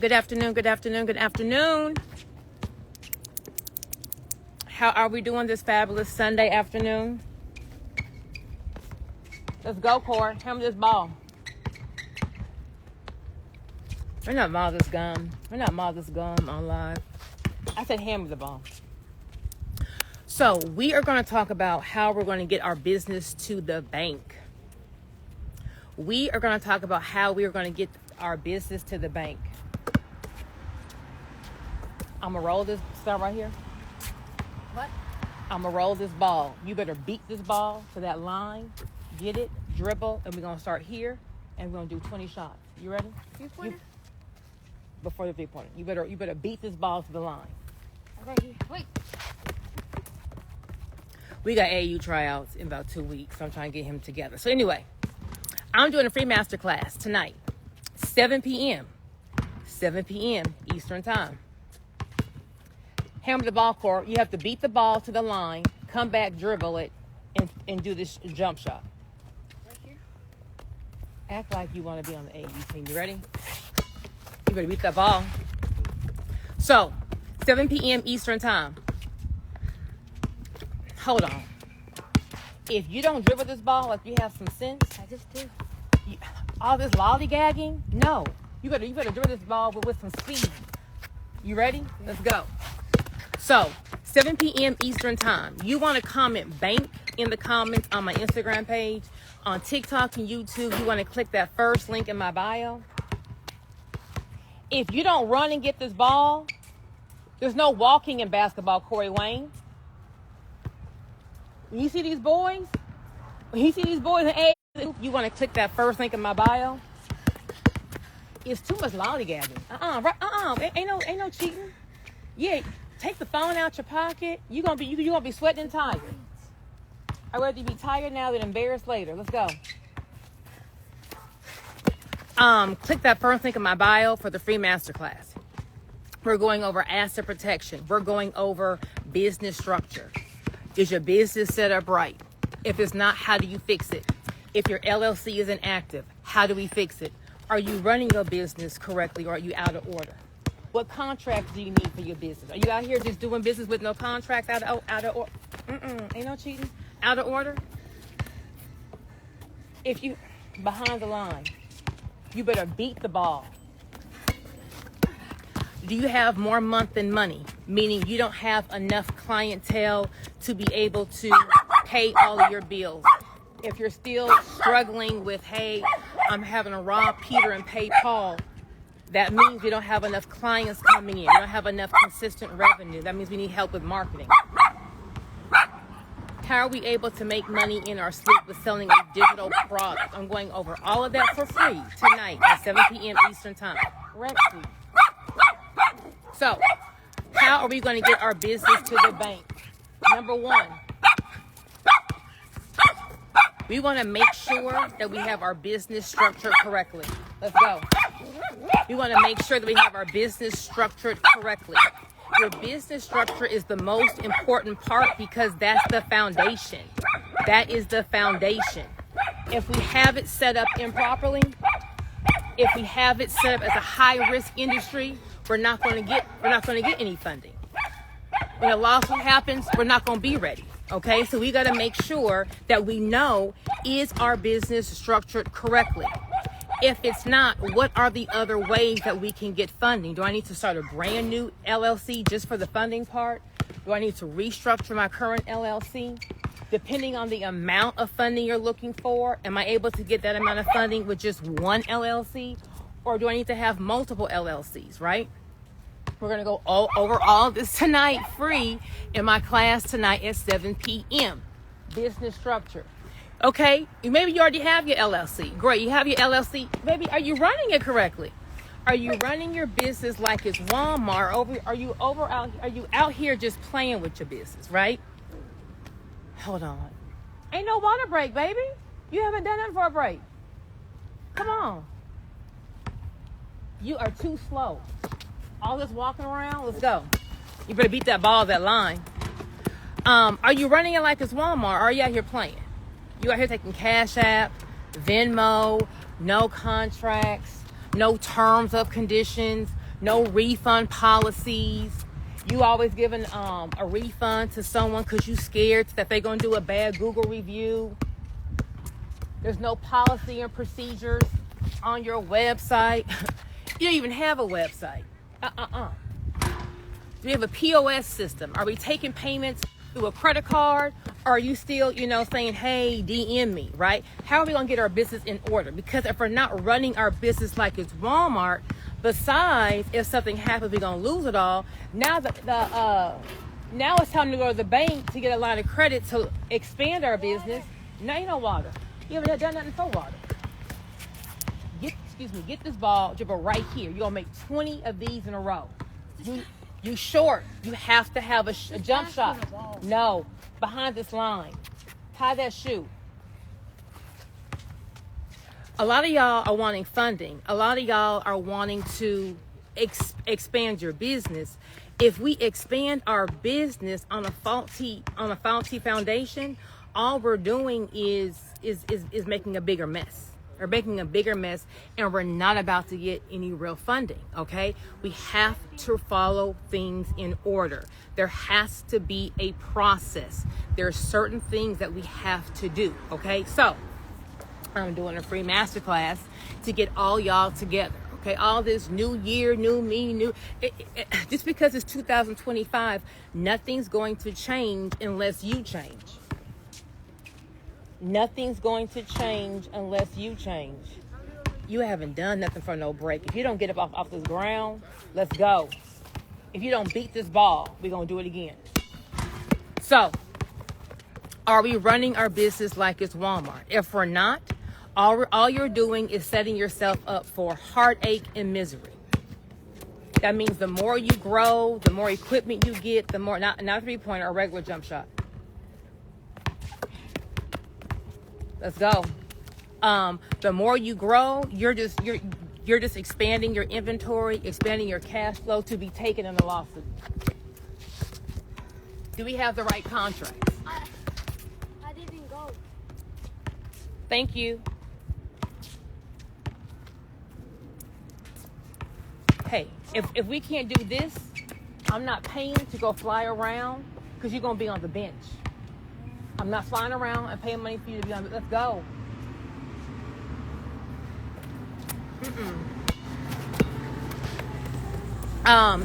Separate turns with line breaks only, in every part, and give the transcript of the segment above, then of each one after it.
Good afternoon, good afternoon, good afternoon. How are we doing this fabulous Sunday afternoon? Let's go, Core. Hammer this ball. We're not maul this gum. We're not maul this gum on live. I said hammer the ball. So we are going to talk about how we're going to get our business to the bank. We are going to talk about how we are going to get our business to the bank. I'm going to roll this stuff right here.
What?
I'm going to roll this ball. You better beat this ball to that line. Get it, dribble, and we're going to start here, and we're going to do 20 shots. You ready?
Three-pointer?
Before the three-pointer. You better beat this ball to the line.
Okay, wait.
We got AAU tryouts in about 2 weeks, so I'm trying to get him together. So anyway, I'm doing a free masterclass tonight, 7 p.m. 7 p.m. Eastern Time. Hammer the ball court. You have to beat the ball to the line, come back, dribble it, and do this jump shot.
Right here?
Act like you want to be on the AAU team. You ready? You better beat that ball. So, 7 p.m. Eastern Time. Hold on. If you don't dribble this ball like you have some sense,
I just do.
all this lollygagging, no. You better dribble this ball with some speed. You ready? Let's go. So, 7 p.m. Eastern Time. You want to comment bank in the comments on my Instagram page. On TikTok and YouTube, you want to click that first link in my bio. If you don't run and get this ball, there's no walking in basketball, Corey Wayne. When you see these boys, you want to click that first link in my bio. It's too much lollygagging. Ain't no cheating. Yeah, take the phone out your pocket. You gonna be sweating and tired. I'd rather you be tired now than embarrassed later. Let's go. Click that first link in my bio for the free masterclass. We're going over asset protection. We're going over business structure. Is your business set up right? If it's not, how do you fix it? If your LLC isn't active, how do we fix it? Are you running your business correctly, or are you out of order? What contracts do you need for your business? Are you out here just doing business with no contracts, out of order? Ain't no cheating. Out of order? If you behind the line, you better beat the ball. Do you have more month than money? Meaning you don't have enough clientele to be able to pay all of your bills. If you're still struggling with, hey, I'm having to rob Peter and pay Paul, that means we don't have enough clients coming in. We don't have enough consistent revenue. That means we need help with marketing. How are we able to make money in our sleep with selling a digital product? I'm going over all of that for free tonight at 7 p.m. Eastern Time. Rexy. So, how are we going to get our business to the bank? Number one, we want to make sure that we have our business structured correctly. Let's go. We want to make sure that we have our business structured correctly. Your business structure is the most important part because that's the foundation. That is the foundation. If we have it set up improperly, if we have it set up as a high-risk industry, we're not going to get any funding. When a lawsuit happens, we're not going to be ready. Okay, so we got to make sure that we know, is our business structured correctly? If it's not, what are the other ways that we can get funding? Do I need to start a brand new LLC just for the funding part? Do I need to restructure my current LLC? Depending on the amount of funding you're looking for, am I able to get that amount of funding with just one LLC? Or do I need to have multiple LLCs, right? We're going to go over all of this tonight, free, in my class tonight at 7 p.m. Business structure. Okay, maybe you already have your LLC. Great, you have your LLC. Baby, are you running it correctly? Are you running your business like it's Walmart? Are you out here just playing with your business, right? Hold on. Ain't no water break, baby. You haven't done nothing for a break. Come on. You are too slow. All this walking around, let's go. You better beat that ball, that line. Are you running it like it's Walmart, or are you out here playing? You out here taking Cash App, Venmo, no contracts, no terms of conditions, no refund policies. You always giving a refund to someone because you scared that they're going to do a bad Google review. There's no policy and procedures on your website. You don't even have a website. Do we have a POS system? Are we taking payments through a credit card? Or are you still, saying, hey, DM me, right? How are we going to get our business in order? Because if we're not running our business like it's Walmart, besides if something happens, we're going to lose it all. Now now it's time to go to the bank to get a line of credit to expand our business. Now you know water. You haven't done nothing for water. Get this ball dribble right here. You're going to make 20 of these in a row. You short. You have to have a jump shot. No, behind this line. Tie that shoe. A lot of y'all are wanting funding. A lot of y'all are wanting to expand your business. If we expand our business on a faulty foundation, all we're doing is making a bigger mess. We're making a bigger mess, and we're not about to get any real funding, okay? We have to follow things in order. There has to be a process. There are certain things that we have to do, okay? So, I'm doing a free masterclass to get all y'all together, okay? All this new year, new me, just because it's 2025, nothing's going to change unless you change. Nothing's going to change unless you change. You haven't done nothing for no break. If you don't get up off this ground, let's go. If you don't beat this ball, we're going to do it again. So, are we running our business like it's Walmart? If we're not, all you're doing is setting yourself up for heartache and misery. That means the more you grow, the more equipment you get, the more, not a 3-pointer, a regular jump shot. Let's go. The more you grow, you're just expanding your inventory, expanding your cash flow to be taken in a lawsuit. Do we have the right contracts?
I didn't go.
Thank you. Hey, if we can't do this, I'm not paying to go fly around because you're going to be on the bench. I'm not flying around and paying money for you to be on. Let's go.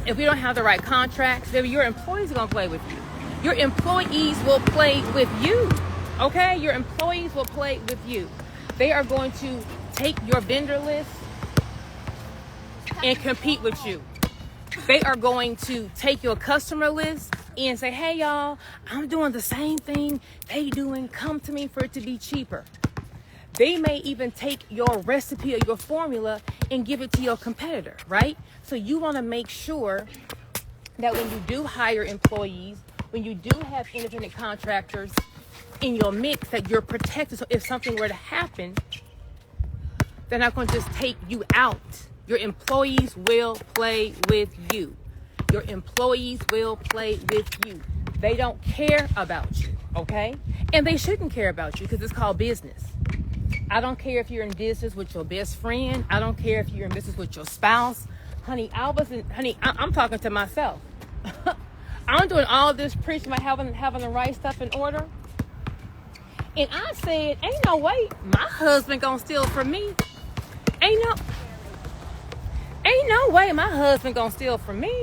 If we don't have the right contracts, then your employees are going to play with you. Your employees will play with you. Okay? Your employees will play with you. They are going to take your vendor list and compete with you. They are going to take your customer list and say, hey, y'all, I'm doing the same thing they doing. Come to me for it to be cheaper. They may even take your recipe or your formula and give it to your competitor, right? So you want to make sure that when you do hire employees, when you do have independent contractors in your mix, that you're protected. So if something were to happen, they're not going to just take you out. Your employees will play with you. Your employees will play with you. They don't care about you, okay? And they shouldn't care about you because it's called business. I don't care if you're in business with your best friend. I don't care if you're in business with your spouse. Honey, I'm talking to myself. I'm doing all this preaching about having the right stuff in order. And I said, ain't no way my husband gonna steal from me. Ain't no way my husband gonna steal from me.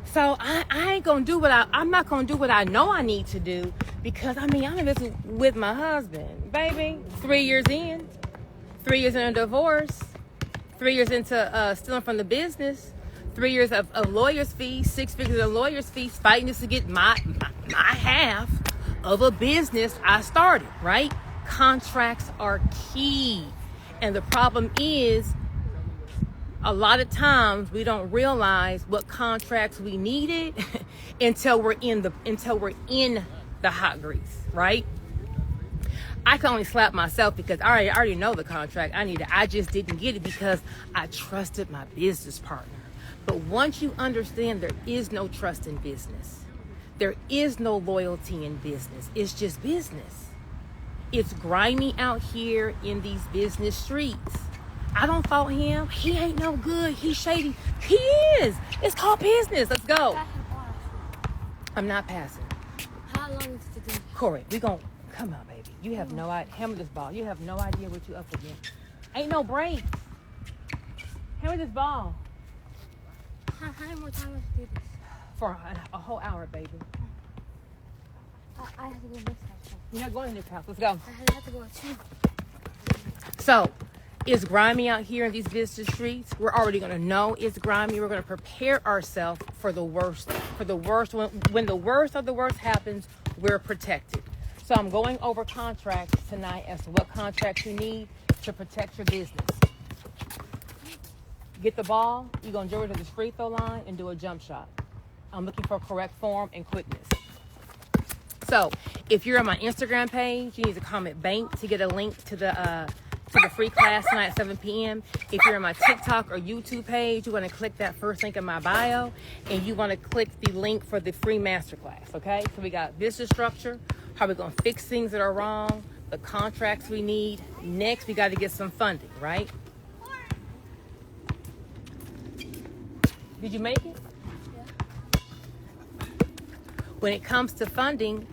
So I ain't gonna do I'm not gonna do what I know I need to do because I'm in this with my husband, baby. 3 years in, 3 years in a divorce, 3 years into stealing from the business, 3 years of lawyer's fees, 6 figures of lawyer's fees, fighting just to get my half of a business I started, right? Contracts are key. And the problem is, a lot of times we don't realize what contracts we needed until we're in the hot grease, right? I can only slap myself because I already know the contract I needed. I just didn't get it because I trusted my business partner. But once you understand there is no trust in business, there is no loyalty in business. It's just business. It's grimy out here in these business streets. I don't fault him. He ain't no good. He's shady. He is. It's called business. Let's go. I'm not passing.
How long is it to do?
Corey, we gon' come on, baby. You have no idea. Hammer this ball. You have no idea what you up against. Ain't no break. Hammer this ball.
How many more time to do this?
For a whole hour, baby.
I have to go to this house.
You're not going to this house. Let's go.
I have to go too.
So, it's grimy out here in these business streets. We're already going to know it's grimy. We're going to prepare ourselves for the worst. For the worst, when the worst of the worst happens, we're protected. So I'm going over contracts tonight as to what contracts you need to protect your business. Get the ball. You're going to dribble to this free throw line and do a jump shot. I'm looking for correct form and quickness. So if you're on my Instagram page, you need to comment bank to get a link to the free class tonight at 7 p.m. If you're on my TikTok or YouTube page, you want to click that first link in my bio, and you want to click the link for the free masterclass, okay? So we got business structure, how we're going to fix things that are wrong, the contracts we need. Next, we got to get some funding, right? Did you make it? When it comes to funding,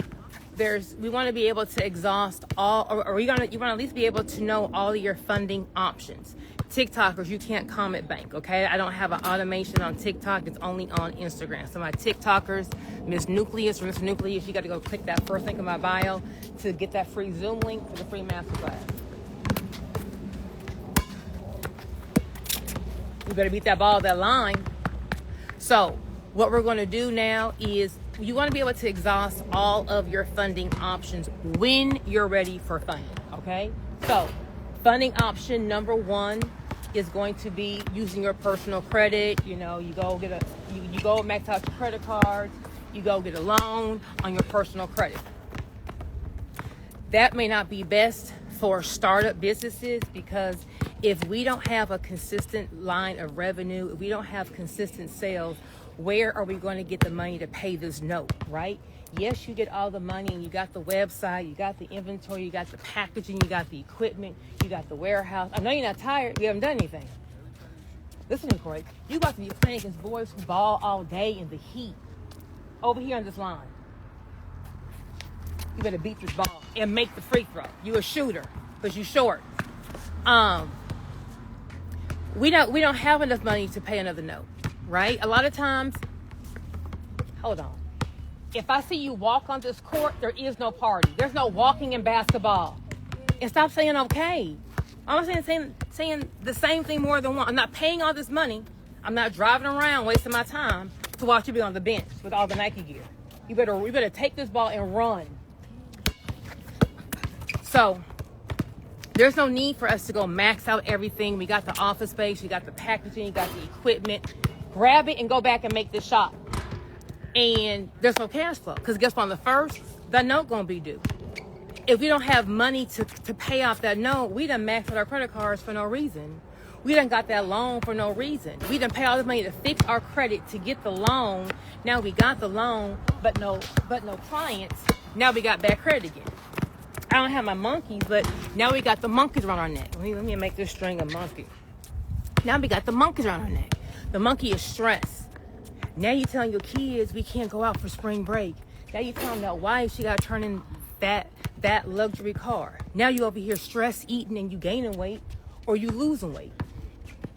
we want to be able to exhaust all, or you want to at least be able to know all of your funding options. TikTokers, you can't comment bank, okay? I don't have an automation on TikTok. It's only on Instagram. So my TikTokers, Miss Nucleus or Mr. Nucleus, you got to go click that first link in my bio to get that free Zoom link for the free masterclass. You better beat that ball, that line. So what we're going to do now is you want to be able to exhaust all of your funding options when you're ready for funding, okay? So funding option number one is going to be using your personal credit. You know, you go max out your credit cards, you go get a loan on your personal credit. That may not be best for startup businesses, because if we don't have a consistent line of revenue, if we don't have consistent sales, where are we going to get the money to pay this note, right? Yes, you get all the money and you got the website, you got the inventory, you got the packaging, you got the equipment, you got the warehouse. I know you're not tired. You haven't done anything. Listen to me, Corey. You about to be playing against boys who ball all day in the heat over here on this line. You better beat this ball and make the free throw. You a shooter because you short. We don't have enough money to pay another note. Right? A lot of times, hold on. If I see you walk on this court, there is no party. There's no walking in basketball. And stop saying okay. I'm saying the same thing more than one. I'm not paying all this money. I'm not driving around wasting my time to watch you be on the bench with all the Nike gear. You better take this ball and run. So there's no need for us to go max out everything. We got the office space, we got the packaging, you got the equipment. Grab it and go back and make the shot. And there's no cash flow. Because guess what? On the first, the note going to be due. If we don't have money to pay off that note, we done maxed out our credit cards for no reason. We done got that loan for no reason. We done pay all this money to fix our credit to get the loan. Now we got the loan, but no clients. Now we got bad credit again. I don't have my monkeys, but now we got the monkeys around our neck. Let me make this string a monkey. Now we got the monkeys around our neck. The monkey is stressed. Now you're telling your kids we can't go out for spring break. Now you're telling that wife she got to turn in that luxury car. Now you over here stressed eating and you gaining weight or you losing weight.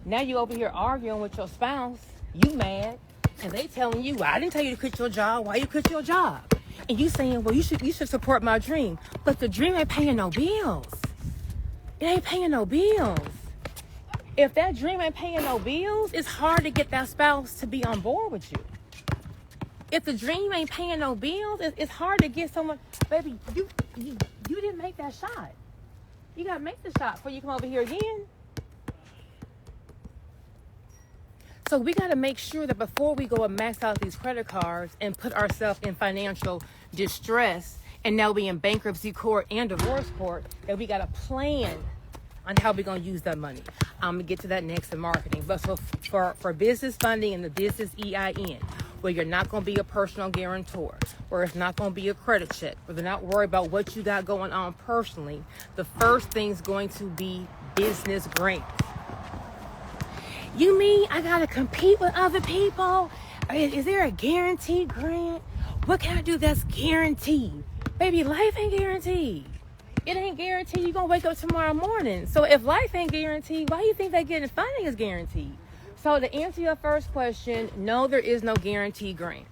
Now you over here arguing with your spouse. You mad. And they telling you, well, I didn't tell you to quit your job. Why you quit your job? And you saying, well, you should support my dream. But the dream ain't paying no bills. It ain't paying no bills. If that dream ain't paying no bills, it's hard to get that spouse to be on board with you. If the dream ain't paying no bills, it's hard to get someone, baby, you didn't make that shot. You got to make the shot before you come over here again. So we got to make sure that before we go and max out these credit cards and put ourselves in financial distress, and now we in bankruptcy court and divorce court, that we got a plan on how we're going to use that money. I'm going to get to that next in marketing. But so for business funding and the business EIN, where you're not going to be a personal guarantor, where it's not going to be a credit check, where they're not worried about what you got going on personally, the first thing's going to be business grants. You mean I gotta compete with other people? Is there a guaranteed grant? What can I do that's guaranteed? Baby, life ain't guaranteed. It ain't guaranteed you're gonna wake up tomorrow morning. So if life ain't guaranteed, why do you think that getting funding is guaranteed? So to answer your first question, no, there is no guaranteed grant.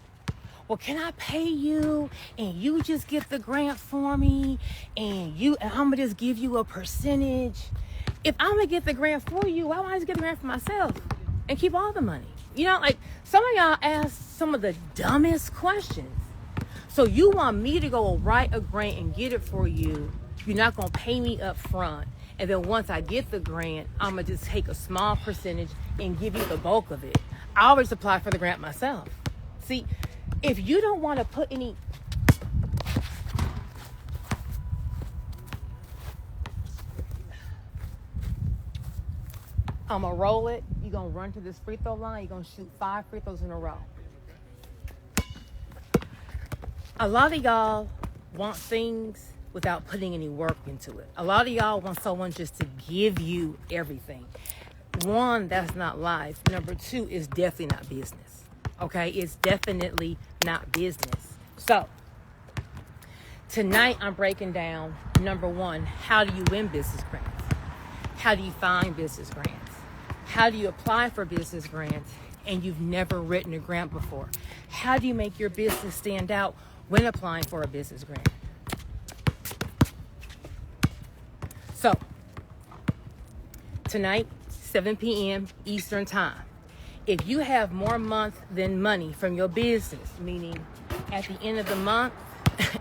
Well, can I pay you and you just get the grant for me and I'm gonna just give you a percentage? If I'm gonna get the grant for you, why don't I just get the grant for myself and keep all the money? You know, like some of y'all ask some of the dumbest questions. So you want me to go write a grant and get it for you. You're not gonna pay me up front. And then once I get the grant, I'm gonna just take a small percentage and give you the bulk of it. I always apply for the grant myself. See, if you don't want to put any... I'm gonna roll it. You're gonna run to this free throw line. You're gonna shoot 5 free throws in a row. A lot of y'all want things without putting any work into it. A lot of y'all want someone just to give you everything. One, that's not life. Number two, it's definitely not business. Okay, it's definitely not business. So tonight I'm breaking down, number one, how do you win business grants? How do you find business grants? How do you apply for business grants and you've never written a grant before? How do you make your business stand out when applying for a business grant? So tonight, 7 p.m. Eastern time. If you have more month than money from your business, meaning at the end of the month,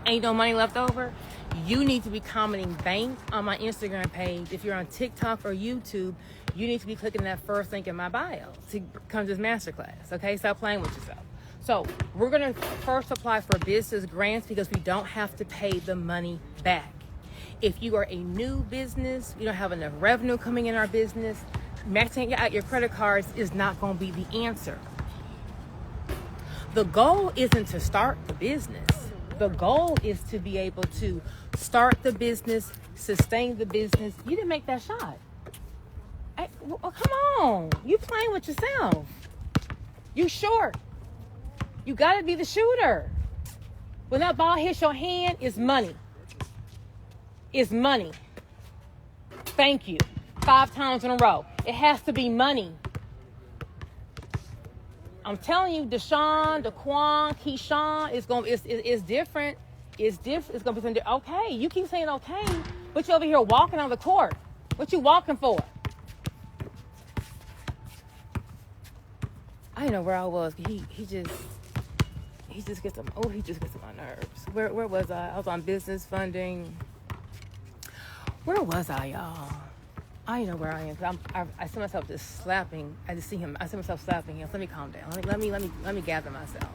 ain't no money left over, you need to be commenting bank on my Instagram page. If you're on TikTok or YouTube, you need to be clicking that first link in my bio to come to this masterclass. Okay, stop playing with yourself. So we're going to first apply for business grants because we don't have to pay the money back. If you are a new business, you don't have enough revenue coming in our business, maxing out your credit cards is not going to be the answer. The goal isn't to start the business. The goal is to be able to start the business, sustain the business. You didn't make that shot. Well, come on. You playing with yourself. You short. You got to be the shooter. When that ball hits your hand, it's money. It's money. Thank you. 5 times in a row. It has to be money. I'm telling you, Deshaun, Daquan, Keyshawn, it's different. It's different. It's gonna be something. Okay, you keep saying okay, but you over here walking on the court. What you walking for? I didn't know where I was. He just gets on my nerves. Where was I? I was on business funding. Where was I, y'all? I know where I am. I see myself just slapping. I just see him. I see myself slapping him. Let me calm down. Let me gather myself.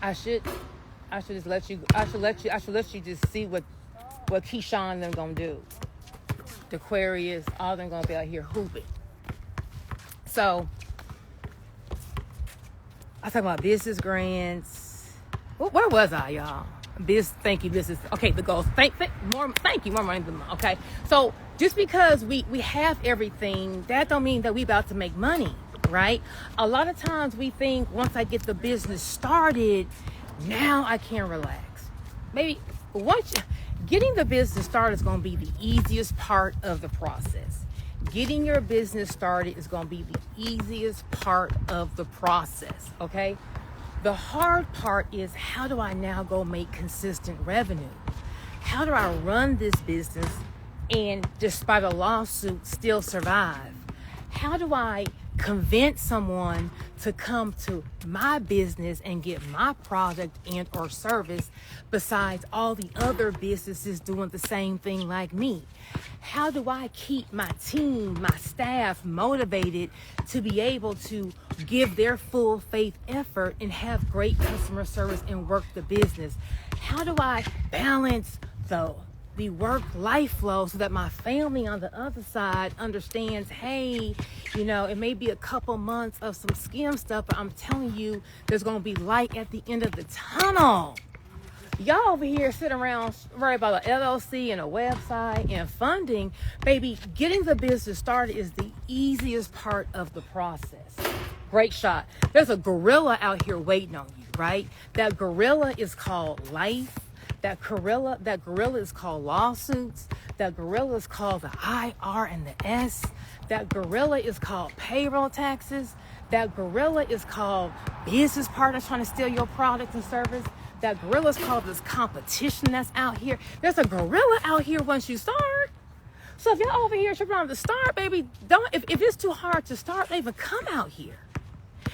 I should just let you. I should let you just see what Keyshawn and them gonna do. The Aquarius, all them gonna be out here hooping. So I talk about business grants. Where was I, y'all? Thank you, business. Okay, the goals. Thank you, more money than money. Okay, so just because we have everything, that don't mean that we about to make money, right? A lot of times we think once I get the business started, now I can relax. Maybe getting the business started is going to be the easiest part of the process. Getting your business started is going to be the easiest part of the process, okay? The hard part is, how do I now go make consistent revenue? How do I run this business and, despite a lawsuit, still survive? How do I convince someone to come to my business and get my product and or service besides all the other businesses doing the same thing like me? How do I keep my team, my staff motivated to be able to give their full faith effort and have great customer service and work the business? How do I balance the work-life flow so that my family on the other side understands, hey, you know, it may be a couple months of some skim stuff, but I'm telling you, there's going to be light at the end of the tunnel. Y'all over here sitting around worried about an LLC and a website and funding. Baby, getting the business started is the easiest part of the process. Great shot. There's a gorilla out here waiting on you, right? That gorilla is called life. That gorilla is called lawsuits. That gorilla is called the IR and the S. That gorilla is called payroll taxes. That gorilla is called business partners trying to steal your product and service. That gorilla is called this competition that's out here. There's a gorilla out here once you start. So if y'all over here tripping on the start, baby, if it's too hard to start, don't even come out here.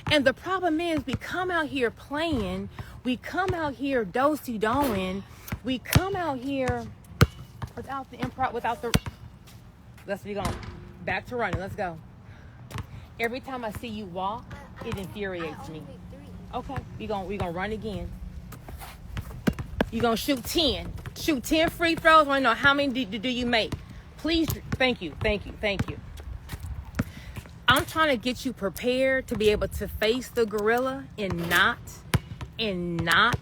And the problem is we come out here playing. We come out here do-si-doing. We come out here without the improv, let's be going. Back to running. Let's go. Every time I see you walk, it infuriates me. Okay, we gonna run again. You're gonna shoot 10. Shoot 10 free throws. I wanna know how many do you make? Please, thank you. I'm trying to get you prepared to be able to face the gorilla and not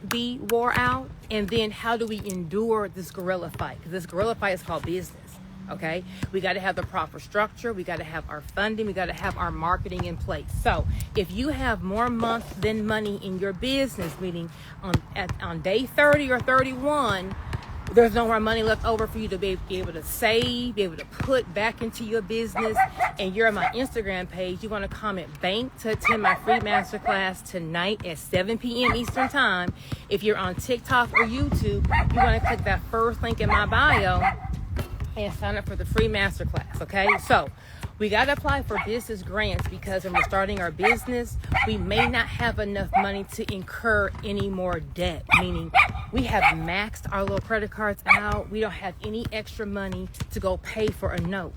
be wore out. And then how do we endure this gorilla fight? Because this gorilla fight is called business. Okay, we got to have the proper structure. We got to have our funding. We got to have our marketing in place. So if you have more months than money in your business, meaning on day 30 or 31, there's no more money left over for you to be able to save, be able to put back into your business, and you're on my Instagram page, you want to comment bank to attend my free masterclass tonight at 7 p.m. Eastern time. If you're on TikTok or YouTube, you want to click that first link in my bio and sign up for the free masterclass, okay? So we got to apply for business grants because when we're starting our business, we may not have enough money to incur any more debt, meaning we have maxed our little credit cards out. We don't have any extra money to go pay for a note.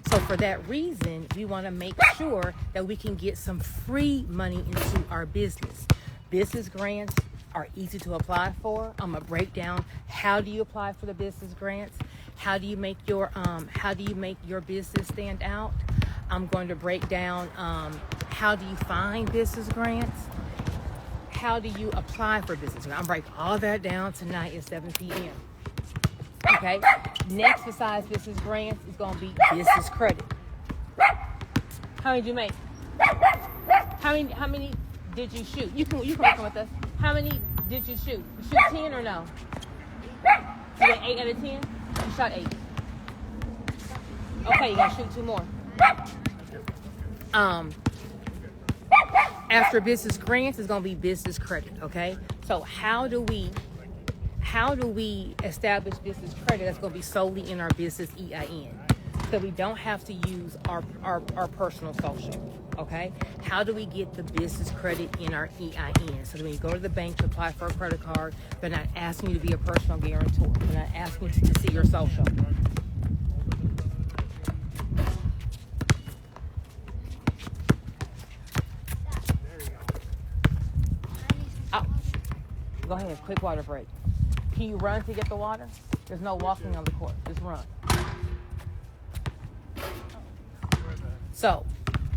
So for that reason, we want to make sure that we can get some free money into our business. Business grants are easy to apply for. I'm going to break down how do you apply for the business grants. How do you make your business stand out? I'm going to break down how do you find business grants? How do you apply for business grants? I'm breaking all that down tonight at 7 p.m. Okay. Next, besides business grants, is going to be business credit. How many did you make? How many did you shoot? You can work with us. How many did you shoot? You shoot 10 or no? You got 8 out of 10? You shot 8. Okay, you gotta shoot 2 more. After business grants, it's gonna be business credit. Okay, so how do we establish business credit that's gonna be solely in our business EIN, so we don't have to use our personal social? Okay, how do we get the business credit in our EIN so that when you go to the bank to apply for a credit card, they're not asking you to be a personal guarantor, they're not asking you to see your social? Oh, go ahead, quick water break. Can you run to get the water? There's no walking on the court, just run. So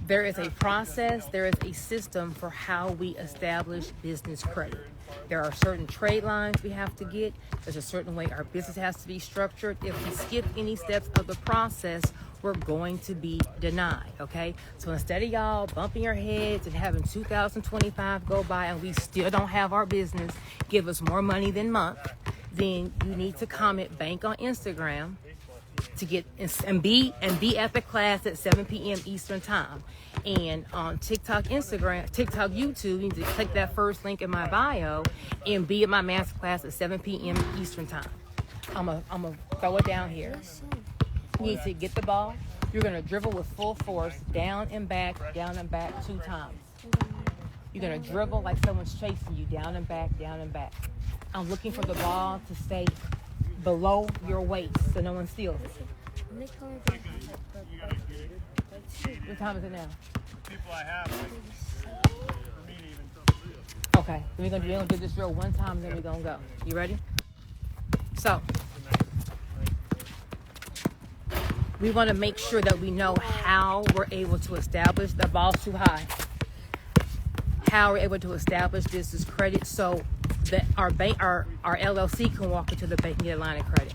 there is a process, there is a system for how we establish business credit. There are certain trade lines we have to get. There's a certain way our business has to be structured. If we skip any steps of the process, we're going to be denied, okay? So instead of y'all bumping your heads and having 2025 go by and we still don't have our business give us more money than month, then you need to comment bank on Instagram to get and be at the class at 7 p.m. Eastern time. And on TikTok, Instagram, TikTok, YouTube, you need to click that first link in my bio and be at my master class at 7 p.m. Eastern time. I'm gonna throw it down here. You need to get the ball. You're gonna dribble with full force, down and back 2 times. You're gonna dribble like someone's chasing you, down and back, down and back. I'm looking for the ball to stay below your waist so no one steals it. What time is it now?
People I have, for me to even
Okay, we're gonna do this drill one time and then we're gonna go. You ready? So we want to make sure that we know how we're able to establish the ball's too high. How we're able to establish business credit. So that our LLC can walk into the bank and get a line of credit.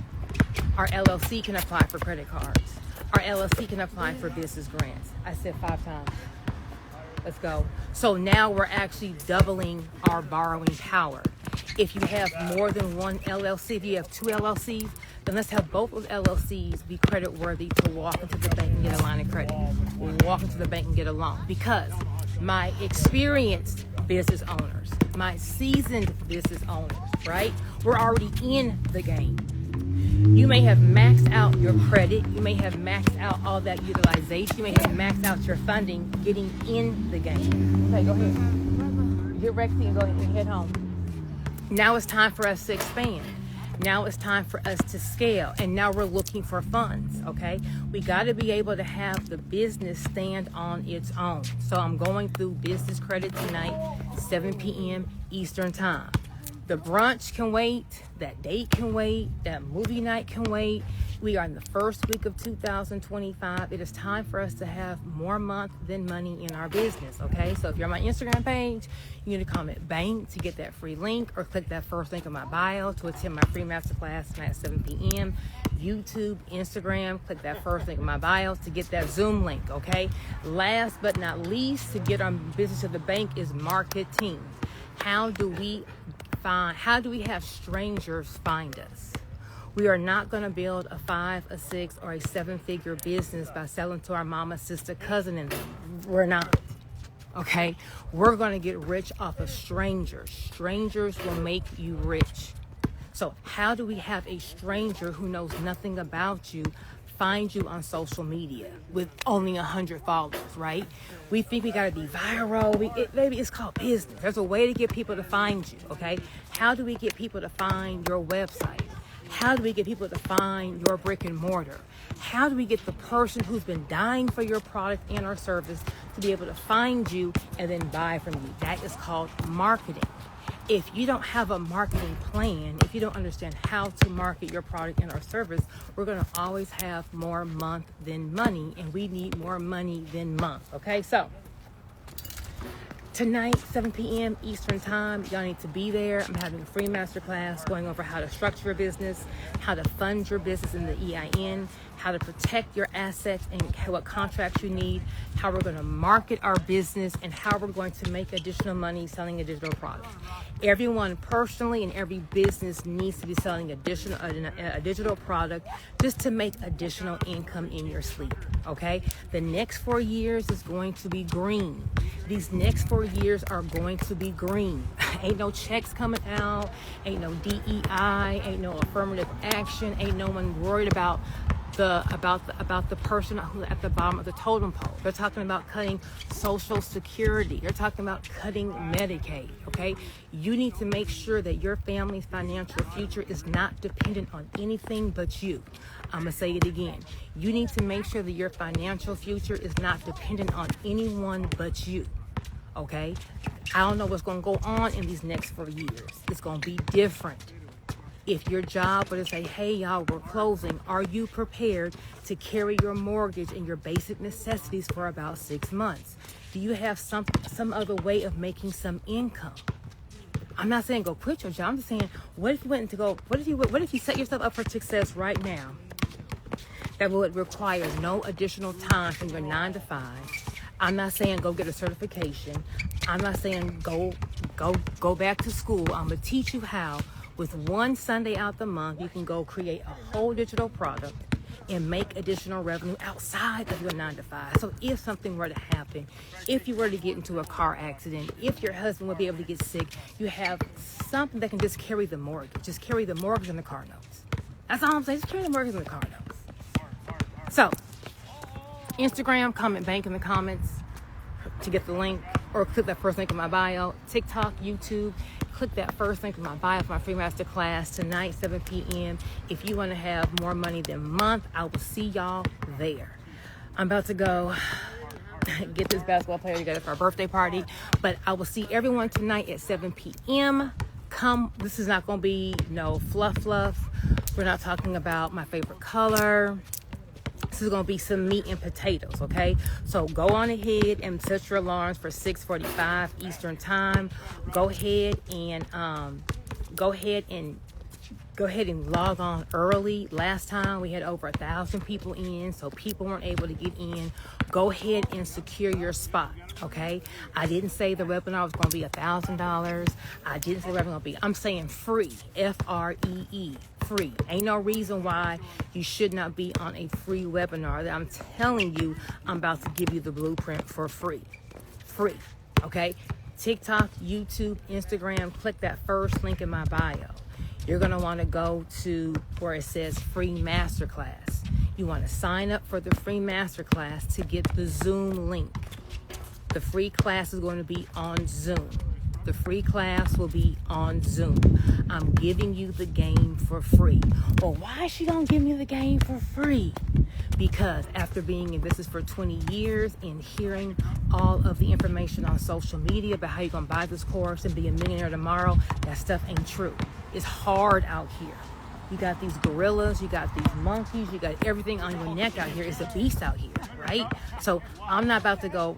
Our LLC can apply for credit cards. Our LLC can apply for business grants. I said 5 times. Let's go. So now we're actually doubling our borrowing power. If you have more than one LLC, if you have 2 LLCs, then let's have both of LLCs be credit worthy to walk into the bank and get a line of credit. Walk into the bank and get a loan. Because my experienced business owners, my seasoned business owners, right? We're already in the game. You may have maxed out your credit. You may have maxed out all that utilization. You may have maxed out your funding getting in the game. Okay, go ahead. Get ready and go ahead and head home. Now it's time for us to expand. Now it's time for us to scale. And now we're looking for funds, okay? We got to be able to have the business stand on its own. So I'm going through business credit tonight, 7 p.m. Eastern time. The brunch can wait. That date can wait. That movie night can wait. We are in the first week of 2025. It is time for us to have more month than money in our business, okay? So if you're on my Instagram page, you need to comment bank to get that free link, or click that first link in my bio to attend my free masterclass tonight at 7 p.m. YouTube, Instagram, click that first link in my bio to get that Zoom link, okay? Last but not least, to get our business to the bank is marketing. How do we have strangers find us? We are not going to build a 5, a 6, or a 7-figure business by selling to our mama, sister, cousin, and them. We're not. Okay? We're going to get rich off of strangers. Strangers will make you rich. So how do we have a stranger who knows nothing about you find you on social media with only 100 followers, right? We think we gotta be viral. Maybe it's called business. There's a way to get people to find you, okay? How do we get people to find your website? How do we get people to find your brick and mortar? How do we get the person who's been dying for your product and or service to be able to find you and then buy from you? That is called marketing. If you don't have a marketing plan, if you don't understand how to market your product and or service, we're going to always have more month than money, and we need more money than month. Okay, so tonight, 7 p.m. Eastern time, y'all need to be there. I'm having a free masterclass going over how to structure your business, how to fund your business in the EIN, how to protect your assets and what contracts you need, how we're going to market our business, and how we're going to make additional money selling a digital product. Everyone personally and every business needs to be selling a digital product just to make additional income in your sleep, okay? The next 4 years is going to be green. These next 4 years are going to be green. Ain't no checks coming out, ain't no DEI, ain't no affirmative action, ain't no one worried about the person who at the bottom of the totem pole. They're talking about cutting Social Security. They're talking about cutting Medicaid, okay? You need to make sure that your family's financial future is not dependent on anything but you. I'm going to say it again. You need to make sure that your financial future is not dependent on anyone but you, okay? I don't know what's going to go on in these next 4 years. It's going to be different. If your job were to say, hey, y'all, we're closing, are you prepared to carry your mortgage and your basic necessities for about 6 months? Do you have some other way of making some income? I'm not saying go quit your job. I'm just saying, what if you set yourself up for success right now that would require no additional time from your 9 to 5? I'm not saying go get a certification. I'm not saying go back to school. I'm going to teach you how. With one Sunday out the month, you can go create a whole digital product and make additional revenue outside of your 9 to 5. So if something were to happen, if you were to get into a car accident, if your husband would be able to get sick, you have something that can just carry the mortgage. Just carry the mortgage and the car notes. That's all I'm saying. Just carry the mortgage and the car notes. So Instagram, comment bank in the comments to get the link, or click that first link in my bio. TikTok, YouTube, click that first link in my bio for my free master class tonight, 7 p.m. If you want to have more money than month, I will see y'all there. I'm about to go get this basketball player together for our birthday party, but I will see everyone tonight at 7 p.m. Come, this is not going to be no fluff. We're not talking about my favorite color. This is going to be some meat and potatoes, okay? So go on ahead and set your alarms for 6:45 Eastern time. Go ahead and go ahead and log on early. Last time we had over 1,000 people in, so people weren't able to get in. Go ahead and secure your spot, okay? I didn't say the webinar was going to be $1,000. I didn't say the webinar was going to be, I'm saying free, F-R-E-E, free. Ain't no reason why you should not be on a free webinar that I'm telling you I'm about to give you the blueprint for free, okay? TikTok, YouTube, Instagram, click that first link in my bio. You're going to want to go to where it says free masterclass. You want to sign up for the free masterclass to get the Zoom link. The free class is going to be on Zoom. The free class will be on Zoom. I'm giving you the game for free. Well, why is she going to give me the game for free? Because after being in business for 20 years and hearing all of the information on social media about how you're going to buy this course and be a millionaire tomorrow, that stuff ain't true. It's hard out here. You got these gorillas, you got these monkeys, you got everything on your neck out here. It's a beast out here, right? So I'm not about to go,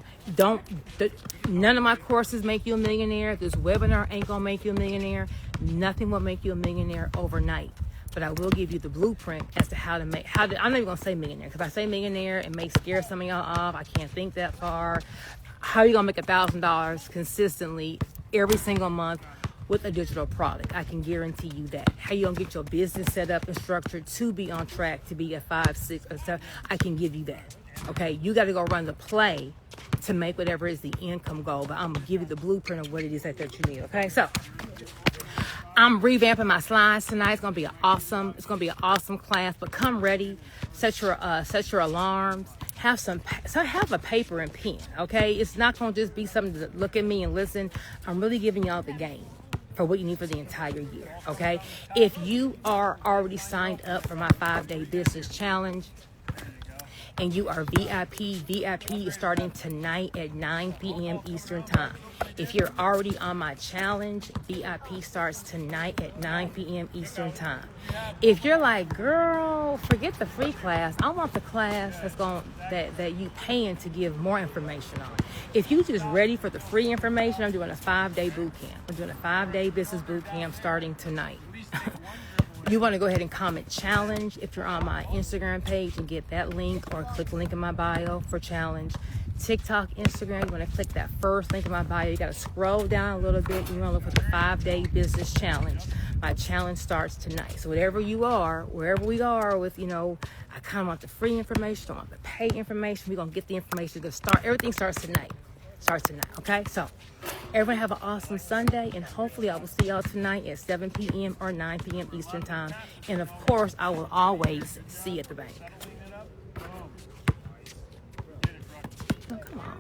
none of my courses make you a millionaire. This webinar ain't gonna make you a millionaire. Nothing will make you a millionaire overnight. But I will give you the blueprint as to I'm not even gonna say millionaire, because if I say millionaire, it may scare some of y'all off. I can't think that far. How are you gonna make $1,000 consistently every single month with a digital product? I can guarantee you that. How you gonna get your business set up and structured to be on track to be at 5, 6, or 7? I can give you that. Okay, you got to go run the play to make whatever is the income goal. But I'm gonna give you the blueprint of what it is that you need. Okay, so I'm revamping my slides tonight. It's gonna be an awesome class. But come ready. Set your alarms. Have a paper and pen. Okay, it's not gonna just be something to look at me and listen. I'm really giving y'all the game for what you need for the entire year, okay? If you are already signed up for my 5-day business challenge and you are VIP is starting tonight at 9 p.m. Eastern time. If you're already on my challenge, VIP starts tonight at 9 p.m. Eastern time. If you're like, girl, forget the free class, I want the class that you paying to give more information on. If you just ready for the free information, I'm doing a 5-day boot camp. I'm doing a 5-day business boot camp starting tonight. You want to go ahead and comment challenge if you're on my Instagram page and get that link, or click the link in my bio for challenge. TikTok, Instagram, you want to click that first link in my bio. You got to scroll down a little bit. You want to look for the 5-day business challenge. My challenge starts tonight. So wherever we are with, I kind of want the free information. I want the paid information. We're going to get the information to start. Everything starts tonight. Okay? So everyone have an awesome Sunday, and hopefully I will see y'all tonight at 7 p.m. or 9 p.m. Eastern time. And of course, I will always see you at the bank. Oh, come on.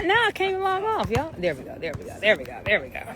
Now I can't even log off, y'all. There we go.